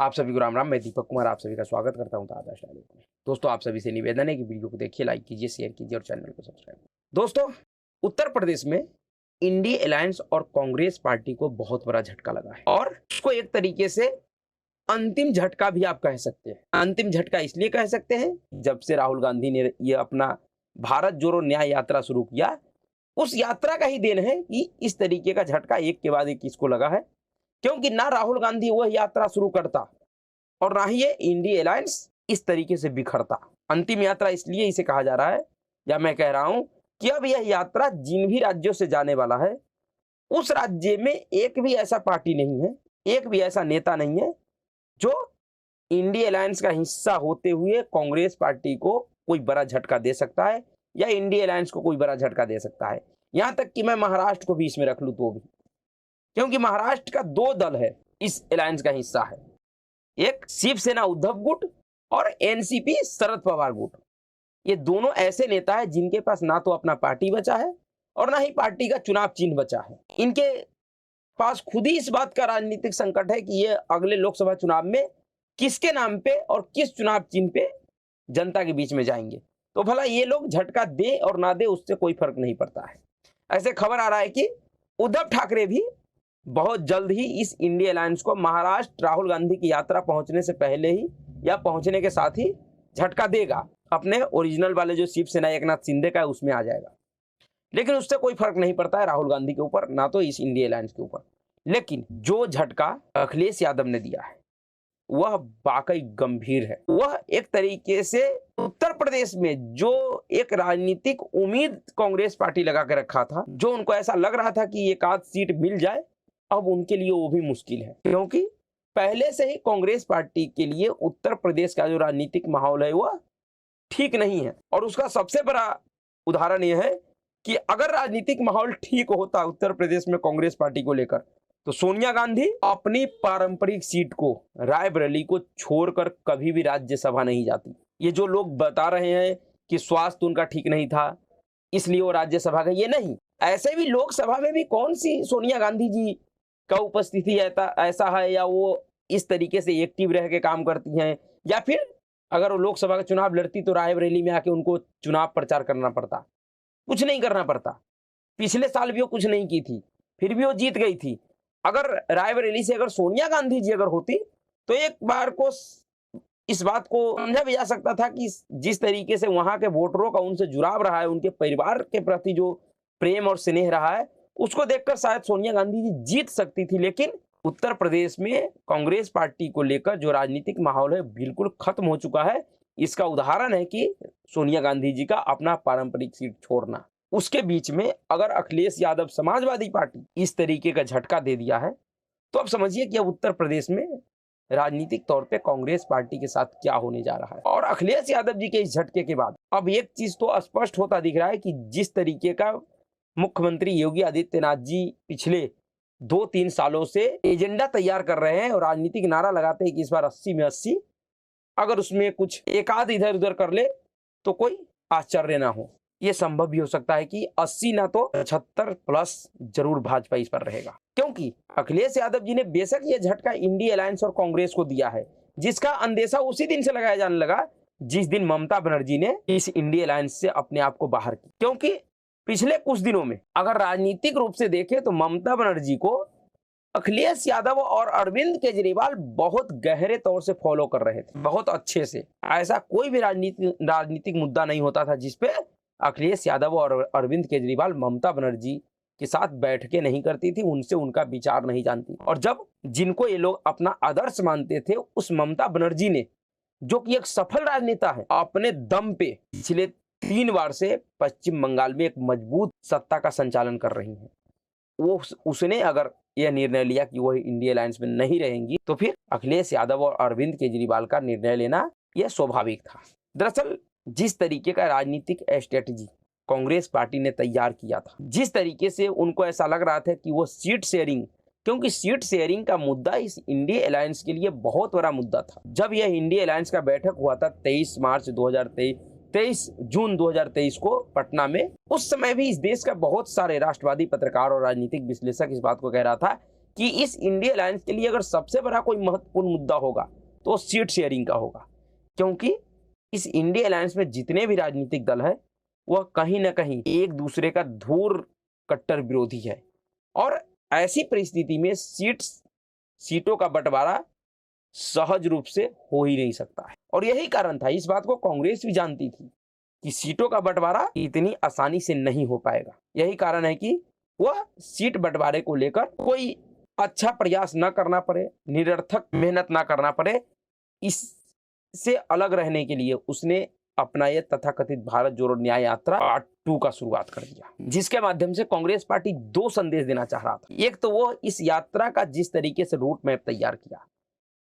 आप सभी को राम राम। मैं दीपक कुमार आप सभी का स्वागत करता हूं ताजा स्टाइल में। दोस्तों, आप सभी से निवेदन है कि वीडियो को देखिए, लाइक कीजिए, शेयर कीजिए और चैनल को सब्सक्राइब। दोस्तों, उत्तर प्रदेश में इंडिया अलायंस और कांग्रेस पार्टी को बहुत बड़ा झटका लगा है और उसको एक तरीके से अंतिम झटका भी आप कह सकते हैं। अंतिम झटका इसलिए कह सकते हैं, जब से राहुल गांधी ने ये अपना भारत जोड़ो न्याय यात्रा शुरू किया, उस यात्रा का ही देन है कि इस तरीके का झटका एक के बाद एक इसको लगा है। क्योंकि ना राहुल गांधी वह यात्रा शुरू करता और ना ही ये इंडिया अलायंस इस तरीके से बिखरता। अंतिम यात्रा इसलिए इसे कहा जा रहा है, या मैं कह रहा हूं कि अब यह यात्रा जिन भी राज्यों से जाने वाला है, उस राज्य में एक भी ऐसा पार्टी नहीं है, एक भी ऐसा नेता नहीं है जो इंडिया अलायंस का हिस्सा होते हुए कांग्रेस पार्टी को कोई बड़ा झटका दे सकता है या इंडिया अलायंस को कोई बड़ा झटका दे सकता है। यहां तक कि मैं महाराष्ट्र को भी इसमें रख लूं तो भी, क्योंकि महाराष्ट्र का दो दल है इस अलायंस का हिस्सा है, एक शिवसेना उद्धव गुट और एनसीपी शरद पवार गुट। ये दोनों ऐसे नेता हैं जिनके पास ना तो अपना पार्टी बचा है और ना ही पार्टी का चुनाव चिन्ह बचा है। इनके पास खुद ही इस बात का राजनीतिक संकट है कि ये अगले लोकसभा चुनाव में किसके नाम पे और किस चुनाव चिन्ह पे जनता के बीच में जाएंगे। तो भला ये लोग झटका दे और ना दे, उससे कोई फर्क नहीं पड़ता है। ऐसे खबर आ रहा है कि उद्धव ठाकरे भी बहुत जल्द ही इस इंडिया अलायंस को महाराष्ट्र राहुल गांधी की यात्रा पहुंचने से पहले ही या पहुंचने के साथ ही झटका देगा। अपने ओरिजिनल वाले जो शिवसेना एकनाथ शिंदे का है उसमें आ जाएगा, लेकिन उससे कोई फर्क नहीं पड़ता है राहुल गांधी के ऊपर, ना तो इस इंडिया अलायंस के ऊपर। लेकिन जो झटका अखिलेश यादव ने दिया है वह वाकई गंभीर है। वह एक तरीके से उत्तर प्रदेश में जो एक राजनीतिक उम्मीद कांग्रेस पार्टी लगा के रखा था, जो उनको ऐसा लग रहा था कि एक आध सीट मिल जाए, अब उनके लिए वो भी मुश्किल है। क्योंकि पहले से ही कांग्रेस पार्टी के लिए उत्तर प्रदेश का जो राजनीतिक माहौल है वह ठीक नहीं है। और उसका सबसे बड़ा उदाहरण यह है कि अगर राजनीतिक माहौल ठीक होता उत्तर प्रदेश में कांग्रेस पार्टी को लेकर, तो सोनिया गांधी अपनी पारंपरिक सीट को, रायबरेली को छोड़कर कभी भी राज्यसभा नहीं जाती। ये जो लोग बता रहे हैं कि स्वास्थ्य उनका ठीक नहीं था इसलिए वो राज्यसभा गए, ये नहीं। ऐसे भी लोकसभा में भी कौन सी सोनिया गांधी जी का उपस्थिति ऐसा है, या वो इस तरीके से एक्टिव रह के काम करती हैं, या फिर अगर वो लोकसभा का चुनाव लड़ती तो रायबरेली में आके उनको चुनाव प्रचार करना पड़ता। कुछ नहीं करना पड़ता। पिछले साल भी वो कुछ नहीं की थी, फिर भी वो जीत गई थी। अगर रायबरेली से अगर सोनिया गांधी जी अगर होती तो एक बार को इस बात को समझा भी जा सकता था कि जिस तरीके से वहां के वोटरों का उनसे जुड़ाव रहा है, उनके परिवार के प्रति जो प्रेम और स्नेह रहा है, उसको देखकर शायद सोनिया गांधी जी जीत सकती थी। लेकिन उत्तर प्रदेश में कांग्रेस पार्टी को लेकर जो राजनीतिक माहौल है बिल्कुल खत्म हो चुका है। इसका उदाहरण है कि सोनिया गांधी जी का अपना पारंपरिक सीट छोड़ना। उसके बीच में अगर अखिलेश यादव समाजवादी पार्टी इस तरीके का झटका दे दिया है, तो अब समझिए कि अब उत्तर प्रदेश में राजनीतिक तौर पे कांग्रेस पार्टी के साथ क्या होने जा रहा है। और अखिलेश यादव जी के इस झटके के बाद अब एक चीज तो स्पष्ट होता दिख रहा है कि जिस तरीके का मुख्यमंत्री योगी आदित्यनाथ जी पिछले 2-3 सालों से एजेंडा तैयार कर रहे हैं और राजनीतिक नारा लगाते हैं कि इस बार 80 में 80, अगर उसमें कुछ एक आध इधर उधर कर ले तो कोई आश्चर्य ना हो। यह संभव भी हो सकता है कि 80 ना तो 75 प्लस जरूर भाजपा इस पर रहेगा। क्योंकि अखिलेश यादव जी ने बेशक यह झटका इंडिया अलायंस और कांग्रेस को दिया है, जिसका अंदेशा उसी दिन से लगाया जाने लगा जिस दिन ममता बनर्जी ने इस इंडिया अलायंस से अपने आप को बाहर किया। क्योंकि पिछले कुछ दिनों में अगर राजनीतिक रूप से देखें तो ममता बनर्जी को अखिलेश यादव और अरविंद केजरीवाल बहुत गहरे तौर से फॉलो कर रहे थे, बहुत अच्छे से। ऐसा कोई भी राजनीतिक मुद्दा नहीं होता था जिसपे अखिलेश यादव और अरविंद केजरीवाल ममता बनर्जी के साथ बैठकें नहीं करती थी, उनसे उनका विचार नहीं जानती। और जब जिनको ये लोग अपना आदर्श मानते थे, उस ममता बनर्जी ने, जो कि एक सफल राजनेता है, अपने दम पे पिछले 3 बार से पश्चिम बंगाल में एक मजबूत सत्ता का संचालन कर रही है, उसने अगर यह निर्णय लिया कि वह इंडिया अलायंस में नहीं रहेंगी, तो फिर अखिलेश यादव और अरविंद केजरीवाल का निर्णय लेना यह स्वाभाविक था। दरअसल जिस तरीके का राजनीतिक स्ट्रेटजी कांग्रेस पार्टी ने तैयार किया था, जिस तरीके से उनको ऐसा लग रहा था कि वो सीट शेयरिंग, क्योंकि सीट शेयरिंग का मुद्दा इस इंडिया अलायंस के लिए बहुत बड़ा मुद्दा था। जब यह इंडिया अलायंस का बैठक हुआ था 23 जून 2023 को पटना में, उस समय भी इस देश का बहुत सारे राष्ट्रवादी पत्रकार और राजनीतिक विश्लेषक इस बात को कह रहा था कि इस इंडिया अलायंस के लिए अगर सबसे बड़ा कोई महत्वपूर्ण मुद्दा होगा तो सीट शेयरिंग का होगा, क्योंकि इस इंडिया अलायंस में जितने भी राजनीतिक दल है वह कहीं ना कहीं एक दूसरे का धूर कट्टर विरोधी है, और ऐसी परिस्थिति में सीटों का बंटवारा सहज रूप से हो ही नहीं सकता है। और यही कारण था, इस बात को कांग्रेस भी जानती थी कि सीटों का बंटवारा इतनी आसानी से नहीं हो पाएगा। यही कारण है कि वह सीट बंटवारे को लेकर कोई अच्छा प्रयास न करना पड़े, निरर्थक मेहनत ना करना पड़े, इससे अलग रहने के लिए उसने अपना यह तथाकथित भारत जोड़ो न्याय यात्रा पार्ट 2 का शुरुआत कर दिया, जिसके माध्यम से कांग्रेस पार्टी 2 संदेश देना चाह रहा था। एक तो वो इस यात्रा का जिस तरीके से रूट मैप तैयार किया,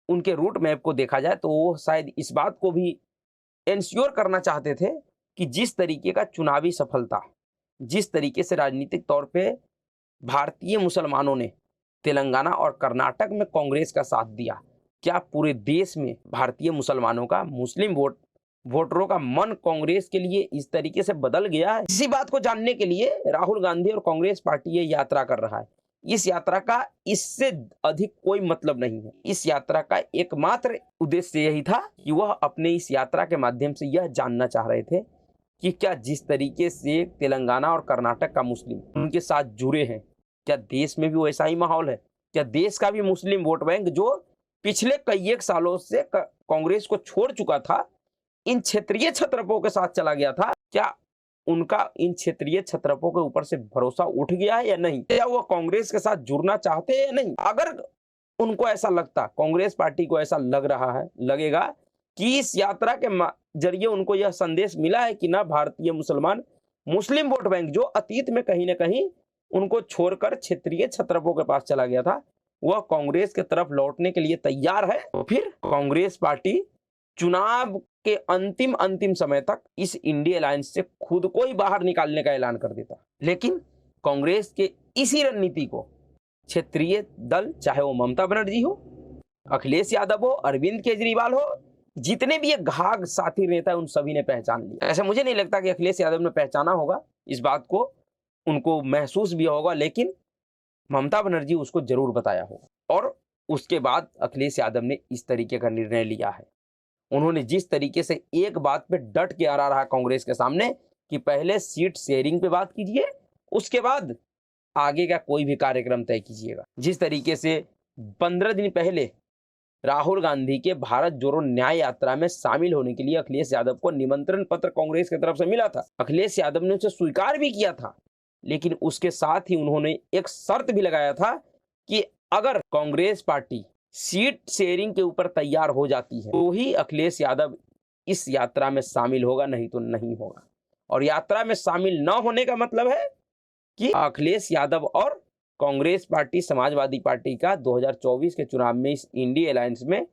उनके रूट मैप को देखा जाए तो वो शायद इस बात को भी इंश्योर करना चाहते थे कि जिस तरीके का चुनावी सफलता, जिस तरीके से राजनीतिक तौर पे भारतीय मुसलमानों ने तेलंगाना और कर्नाटक में कांग्रेस का साथ दिया, क्या पूरे देश में भारतीय मुसलमानों का, मुस्लिम वोटरों का मन कांग्रेस के लिए इस तरीके से बदल गया है? इसी बात को जानने के लिए राहुल गांधी और कांग्रेस पार्टी ये यात्रा कर रहा है। इस यात्रा का इससे अधिक कोई मतलब नहीं है। इस यात्रा का एकमात्र उद्देश्य यही था कि वह अपने इस यात्रा के माध्यम से यह जानना चाह रहे थे कि क्या जिस तरीके से तेलंगाना और कर्नाटक का मुस्लिम उनके साथ जुड़े हैं, क्या देश में भी वैसा ही माहौल है? क्या देश का भी मुस्लिम वोट बैंक जो पिछले कई एक सालों से कांग्रेस को छोड़ चुका था, इन क्षेत्रीय छत्रपों के साथ चला गया था, क्या उनका इन क्षेत्रीय छत्रपों के ऊपर से भरोसा उठ गया है या नहीं? क्या वो कांग्रेस के साथ जुड़ना चाहते हैं या नहीं? अगर उनको ऐसा लगता, कांग्रेस पार्टी को ऐसा लग रहा है, लगेगा कि इस यात्रा के जरिए उनको यह संदेश मिला है कि ना भारतीय मुसलमान मुस्लिम वोट बैंक जो अतीत में कहीं ना कहीं उनको छोड़कर क्षेत्रीय छत्रपों के पास चला गया था, वह कांग्रेस की तरफ लौटने के लिए तैयार है, तो फिर कांग्रेस पार्टी चुनाव के अंतिम समय तक इस इंडिया अलायंस से खुद को ही बाहर निकालने का ऐलान कर देता। लेकिन कांग्रेस के इसी रणनीति को क्षेत्रीय दल, चाहे वो ममता बनर्जी हो, अखिलेश यादव हो, अरविंद केजरीवाल हो, जितने भी ये घाघ साथी नेता है, उन सभी ने पहचान लिया। ऐसा मुझे नहीं लगता कि अखिलेश यादव ने पहचाना होगा, इस बात को उनको महसूस भी होगा, लेकिन ममता बनर्जी उसको जरूर बताया होगा। और उसके बाद अखिलेश यादव ने इस तरीके का निर्णय लिया है। उन्होंने जिस तरीके से एक बात पे डट के आ रहा कांग्रेस के सामने कि पहले सीट शेयरिंग पे बात कीजिए, उसके बाद आगे का कोई भी कार्यक्रम तय कीजिएगा। जिस तरीके से 15 दिन पहले राहुल गांधी के भारत जोड़ो न्याय यात्रा में शामिल होने के लिए अखिलेश यादव को निमंत्रण पत्र कांग्रेस की तरफ से मिला था, अखिलेश यादव ने उसे स्वीकार भी किया था, लेकिन उसके साथ ही उन्होंने एक शर्त भी लगाया था कि अगर कांग्रेस पार्टी सीट शेयरिंग के ऊपर तैयार हो जाती है तो ही अखिलेश यादव इस यात्रा में शामिल होगा, नहीं तो नहीं होगा। और यात्रा में शामिल न होने का मतलब है कि अखिलेश यादव और कांग्रेस पार्टी, समाजवादी पार्टी का 2024 के चुनाव में इस इंडिया अलायंस में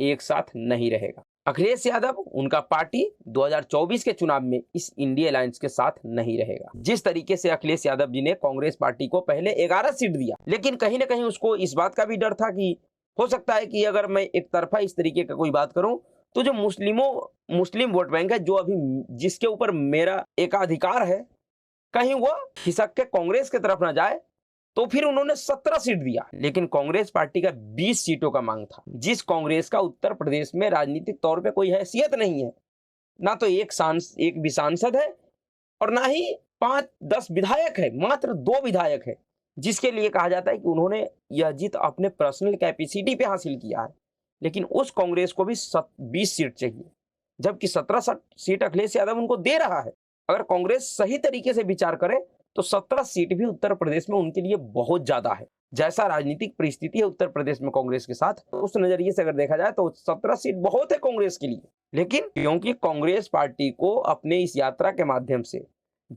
एक साथ नहीं रहेगा। अखिलेश यादव, उनका पार्टी 2024 के चुनाव में इस इंडिया अलायंस के साथ नहीं रहेगा। जिस तरीके से अखिलेश यादव जी ने कांग्रेस पार्टी को पहले 11 सीट दिया, लेकिन कहीं ना कहीं उसको इस बात का भी डर था कि हो सकता है कि अगर मैं एक तरफा इस तरीके का कोई बात करूं तो जो मुस्लिम वोट बैंक है, जो अभी जिसके ऊपर मेरा एकाधिकार है, कहीं वो खिसक के कांग्रेस की तरफ ना जाए, तो फिर उन्होंने 17 सीट दिया। लेकिन कांग्रेस पार्टी का 20 सीटों का मांग था, जिस कांग्रेस का उत्तर प्रदेश में राजनीतिक तौर पे कोई हैसियत नहीं है, ना तो एक भी सांसद है और ना ही 5-10 विधायक है, मात्र 2 विधायक है, जिसके लिए कहा जाता है कि उन्होंने यह जीत अपने पर्सनल कैपेसिटी पे हासिल किया है। लेकिन उस कांग्रेस को भी 20 सीट चाहिए, जबकि 17 सीट अखिलेश यादव उनको दे रहा है। अगर कांग्रेस सही तरीके से विचार करे तो 17 सीट भी उत्तर प्रदेश में उनके लिए बहुत ज्यादा है। जैसा राजनीतिक परिस्थिति है उत्तर प्रदेश में कांग्रेस के साथ, तो उस नजरिए से अगर देखा जाए तो 17 सीट बहुत है कांग्रेस के लिए। लेकिन क्योंकि कांग्रेस पार्टी को अपने इस यात्रा के माध्यम से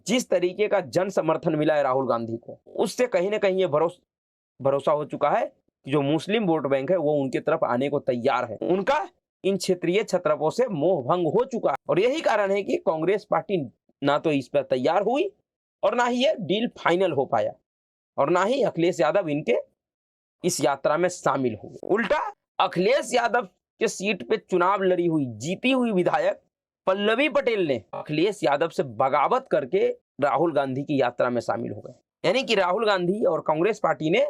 जिस तरीके का जन समर्थन मिला है राहुल गांधी को, उससे कहीं ना कहीं ये भरोसा हो चुका है कि जो मुस्लिम वोट बैंक है वो उनके तरफ आने को तैयार है। उनका इन क्षेत्रीय छत्रपों से मोह भंग हो चुका है, और यही कारण है कि कांग्रेस पार्टी ना तो इस पर तैयार हुई और ना ही ये डील फाइनल हो पाया, और ना ही अखिलेश यादव इनके इस यात्रा में शामिल हुए। उल्टा अखिलेश यादव के सीट पे चुनाव लड़ी हुई जीती हुई विधायक पल्लवी पटेल ने अखिलेश यादव से बगावत करके राहुल गांधी की यात्रा में शामिल हो गए। यानी कि राहुल गांधी और कांग्रेस पार्टी ने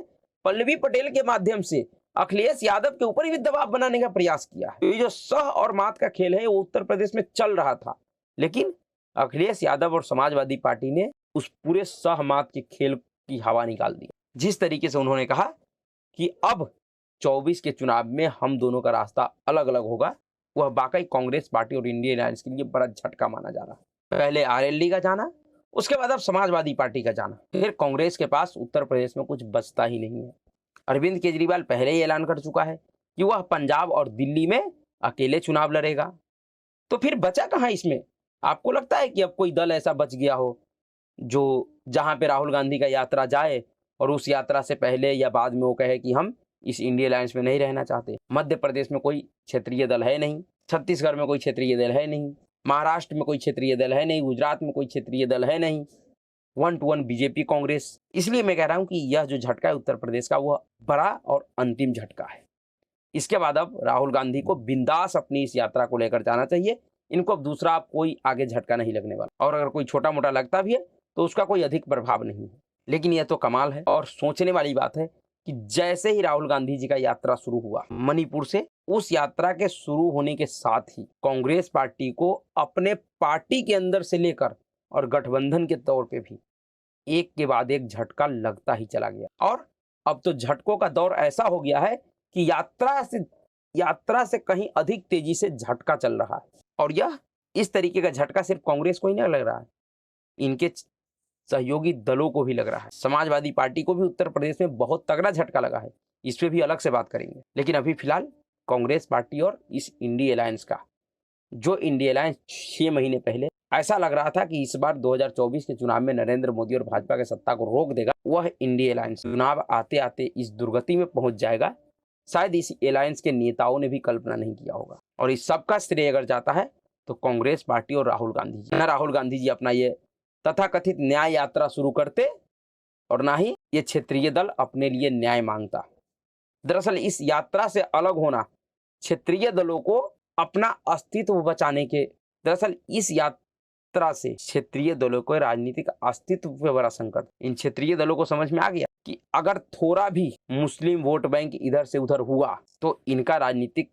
पल्लवी पटेल के माध्यम से अखिलेश यादव के ऊपर भी दबाव बनाने का प्रयास किया है। ये जो सह और मात का खेल है वो उत्तर प्रदेश में चल रहा था, लेकिन अखिलेश यादव और समाजवादी पार्टी ने उस पूरे सह मात के खेल की हवा निकाल दी। जिस तरीके से उन्होंने कहा कि अब 24 के चुनाव में हम दोनों का रास्ता अलग अलग होगा, वह वाकई कांग्रेस पार्टी और इंडियन अलायंस के लिए बड़ा झटका माना जा रहा है। पहले आरएलडी का जाना, उसके बाद अब समाजवादी पार्टी का जाना, फिर कांग्रेस के पास उत्तर प्रदेश में कुछ बचता ही नहीं है। अरविंद केजरीवाल पहले ही ऐलान कर चुका है कि वह पंजाब और दिल्ली में अकेले चुनाव लड़ेगा। तो फिर बचा कहां इसमें? आपको लगता है कि अब कोई दल ऐसा बच गया हो जो जहां पे राहुल गांधी का यात्रा जाए और उस यात्रा से पहले या बाद में वो कहे कि हम इस इंडिया अलायंस में नहीं रहना चाहते? मध्य प्रदेश में कोई क्षेत्रीय दल है नहीं, छत्तीसगढ़ में कोई क्षेत्रीय दल है नहीं, महाराष्ट्र में कोई क्षेत्रीय दल है नहीं, गुजरात में कोई क्षेत्रीय दल है नहीं, 1 to 1 बीजेपी कांग्रेस। इसलिए मैं कह रहा हूं कि यह जो झटका है उत्तर प्रदेश का, वह बड़ा और अंतिम झटका है। इसके बाद अब राहुल गांधी को बिंदास अपनी इस यात्रा को लेकर जाना चाहिए। इनको अब दूसरा कोई आगे झटका नहीं लगने वाला, और अगर कोई छोटा मोटा लगता भी है तो उसका कोई अधिक प्रभाव नहीं है। लेकिन यह तो कमाल है और सोचने वाली बात है कि जैसे ही राहुल गांधी जी का यात्रा शुरू हुआ मणिपुर से, उस यात्रा के शुरू होने के साथ ही कांग्रेस पार्टी को अपने पार्टी के अंदर से लेकर और गठबंधन के तौर पे भी एक के बाद एक झटका लगता ही चला गया। और अब तो झटकों का दौर ऐसा हो गया है कि यात्रा से कहीं अधिक तेजी से झटका चल रहा है। और यह इस तरीके का झटका सिर्फ कांग्रेस को ही नहीं लग रहा है, इनके सहयोगी दलों को भी लग रहा है। समाजवादी पार्टी को भी उत्तर प्रदेश में बहुत तगड़ा झटका लगा है, इस पे भी अलग से बात करेंगे। लेकिन अभी फिलहाल कांग्रेस पार्टी और इस इंडिया अलायंस का, जो इंडिया अलायंस 6 महीने पहले ऐसा लग रहा था कि इस बार 2024 के चुनाव में नरेंद्र मोदी और भाजपा के सत्ता को रोक देगा, वह इंडिया अलायंस चुनाव आते आते इस दुर्गति में पहुंच जाएगा, शायद इस अलायंस के नेताओं ने भी कल्पना नहीं किया होगा। और इस सबका श्रेय अगर जाता है तो कांग्रेस पार्टी और राहुल गांधी जी। ना राहुल गांधी जी अपना ये तथाकथित न्याय यात्रा शुरू करते और ना ही ये क्षेत्रीय दल अपने लिए न्याय मांगता। दरअसल इस यात्रा से अलग होना क्षेत्रीय दलों को अपना अस्तित्व बचाने के, दरअसल इस यात्रा से क्षेत्रीय दलों को राजनीतिक अस्तित्व पे बड़ा संकट। इन क्षेत्रीय दलों को समझ में आ गया कि अगर थोड़ा भी मुस्लिम वोट बैंक इधर से उधर हुआ तो इनका राजनीतिक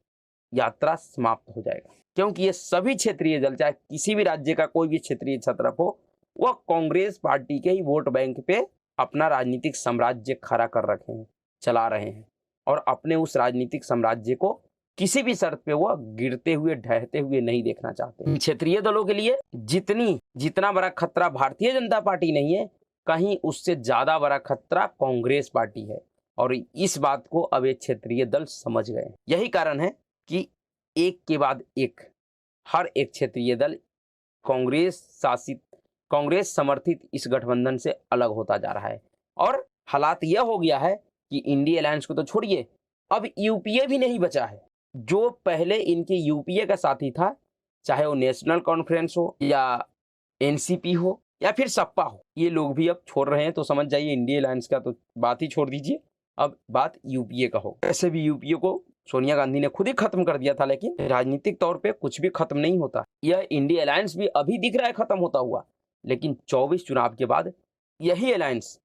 यात्रा समाप्त हो जाएगा, क्योंकि ये सभी क्षेत्रीय दल, चाहे किसी भी राज्य का कोई भी क्षेत्रीय छत्र हो, वह कांग्रेस पार्टी के ही वोट बैंक पे अपना राजनीतिक साम्राज्य खड़ा कर रखे हैं, चला रहे हैं, और अपने उस राजनीतिक साम्राज्य को किसी भी शर्त पे वह गिरते हुए ढहते हुए नहीं देखना चाहते। क्षेत्रीय दलों के लिए जितना बड़ा खतरा भारतीय जनता पार्टी नहीं है, कहीं उससे ज्यादा बड़ा खतरा कांग्रेस पार्टी है, और इस बात को अब ये क्षेत्रीय दल समझ गए। यही कारण है कि एक के बाद एक हर एक क्षेत्रीय दल कांग्रेस समर्थित इस गठबंधन से अलग होता जा रहा है। और हालात यह हो गया है कि इंडिया अलायंस को तो छोड़िए, अब यूपीए भी नहीं बचा है। जो पहले इनके यूपीए का साथी था, चाहे वो नेशनल कॉन्फ्रेंस हो या एनसीपी हो या फिर सपा हो, ये लोग भी अब छोड़ रहे हैं। तो समझ जाइए इंडिया अलायंस का तो बात ही छोड़ दीजिए, अब बात यूपीए का हो। ऐसे भी यूपीए को सोनिया गांधी ने खुद ही खत्म कर दिया था, लेकिन राजनीतिक तौर पे कुछ भी खत्म नहीं होता। यह इंडिया अलायंस भी अभी दिख रहा है खत्म होता हुआ, लेकिन 24 चुनाव के बाद यही अलायंस,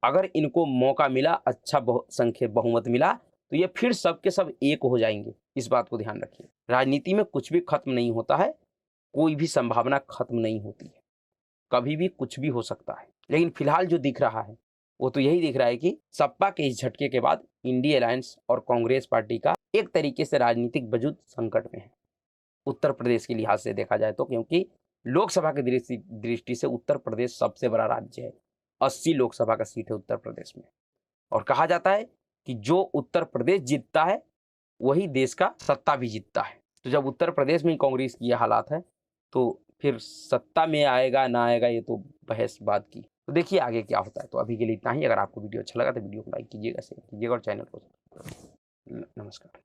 अगर इनको मौका मिला, अच्छा बहुमत मिला, तो ये फिर सबके सब एक हो जाएंगे। इस बात को ध्यान रखिए। राजनीति में कुछ भी खत्म नहीं होता है, कोई भी संभावना खत्म नहीं होती है, कभी भी कुछ भी हो सकता है। लेकिन फिलहाल जो दिख रहा है वो तो यही दिख रहा है कि सपा के इस झटके के बाद इंडिया अलायंस और कांग्रेस पार्टी का एक तरीके से राजनीतिक वजूद संकट में है, उत्तर प्रदेश के लिहाज से देखा जाए तो। क्योंकि लोकसभा की दृष्टि से उत्तर प्रदेश सबसे बड़ा राज्य है, 80 लोकसभा का सीट है उत्तर प्रदेश में, और कहा जाता है कि जो उत्तर प्रदेश जीतता है वही देश का सत्ता भी जीतता है। तो जब उत्तर प्रदेश में कांग्रेस की यह हालात है, तो फिर सत्ता में आएगा ना आएगा, ये तो बहस बात की। तो देखिए आगे क्या होता है। तो अभी के लिए इतना ही। अगर आपको वीडियो अच्छा लगा तो वीडियो को लाइक कीजिएगा, शेयर कीजिएगा और चैनल को। नमस्कार।